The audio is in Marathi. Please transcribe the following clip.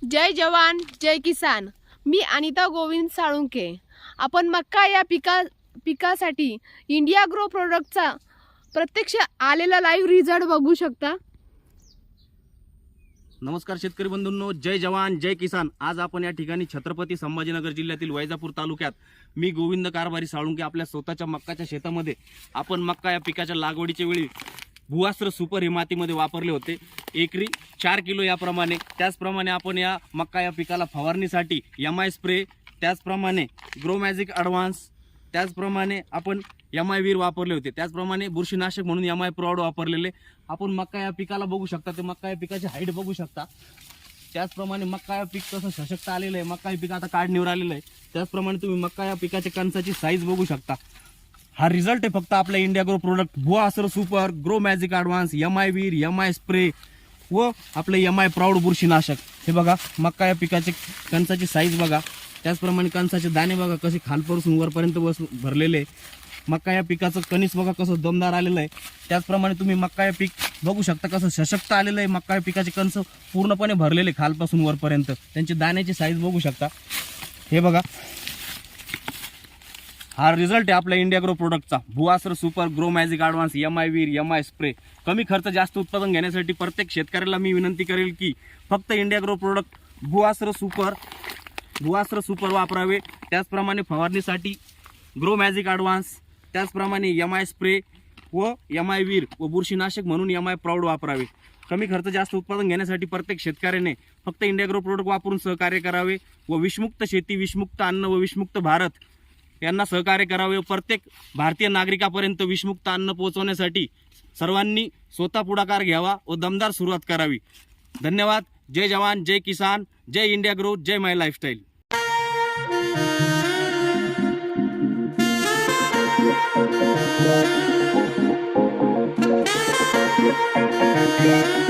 जय जवान जय किसान। मी अनिता गोविंद साळुंके। आपण मक्का या पिकासाठी इंडियाग्रो प्रोडक्टचा प्रत्यक्ष आलेला लाईव्ह रिझल्ट बघू शकता। नमस्कार शेतकरी बंधूंनो, जय जवान जय किसान। आज आपण या ठिकाणी छत्रपती संभाजीनगर जिल्ह्यातील वैजापूर तालुक्यात मी गोविंद कारभारी साळुंके आपल्या स्वतःच्या मक्काच्या शेतामध्ये आपण मक्का या पिकाच्या लागवडीच्या वेळी भुआस्त्र सुपर ही मातीमध्ये वापरले होते। एकरी 4 किलो याप्रमाणे। त्याचप्रमाणे आपण या मक्का या पिकाला फवारणीसाठी MI स्प्रे, त्याचप्रमाणे ग्रो मॅजिक ॲडव्हान्स, त्याचप्रमाणे आपण MI वीर वापरले होते। त्याचप्रमाणे बुरशीनाशक म्हणून MI प्रौढ वापरलेले। आपण मक्का या पिकाला बघू शकता, ते मक्का या पिकाची हाईट बघू शकता। त्याचप्रमाणे मक्का या पीक कसं सशक्त आलेलं आहे, मक्का हे पीक आता काढणीवर आलेलं आहे। त्याचप्रमाणे तुम्ही मक्का या पिकाच्या कणसाची साईज बघू शकता। हा रिझल्ट आहे फक्त आपल्या Indiagro product Bhuastra super, grow magic advance, MI Veer, MI spray व आपले MI प्रौढ बुरशीनाशक। हे बघा मक्का या पिकाचे कणसाची साईज बघा, त्याचप्रमाणे कणसाचे दाणे बघा कसे खालपासून वरपर्यंत भरलेले। मक्का या पिकाचं कणीस बघा कसं दमदार आलेलं आहे। त्याचप्रमाणे तुम्ही मक्का या पीक बघू शकता कसं सशक्त आलेलं आहे। मक्का या पिकाचे कणस पूर्णपणे भरलेले खालपासून वरपर्यंत। त्यांची दाण्याची साईज बघू शकता। हे बघा हा रिझल्ट आहे आपल्या इंडियाग्रो प्रोडक्टचा Bhuastra super, grow magic advance, MI Veer, MI spray. कमी खर्च जास्त उत्पादन घेण्यासाठी प्रत्येक शेतकऱ्याला मी विनंती करेल की फक्त इंडियाग्रो प्रोडक्ट भुआस्त्र सुपर वापरावे। त्याचप्रमाणे फवारणीसाठी ग्रो मॅजिक ॲडव्हान्स, त्याचप्रमाणे MI स्प्रे व MI वीर व बुरशीनाशक म्हणून MI प्रौढ वापरावे। कमी खर्च जास्त उत्पादन घेण्यासाठी प्रत्येक शेतकऱ्याने फक्त इंडियाग्रो प्रोडक्ट वापरून सहकार्य करावे व विषमुक्त शेती, विषमुक्त अन्न व विषमुक्त भारत यांना सहकार्य करावे। प्रत्येक भारतीय नागरिकापर्यंत विषमुक्त अन्न पोहोचवण्यासाठी सर्वांनी स्वतः पुढाकार घ्यावा व दमदार सुरुवात करावी। धन्यवाद। जय जवान जय किसान, जय इंडियाग्रो, जय माय लाईफस्टाईल। Yeah.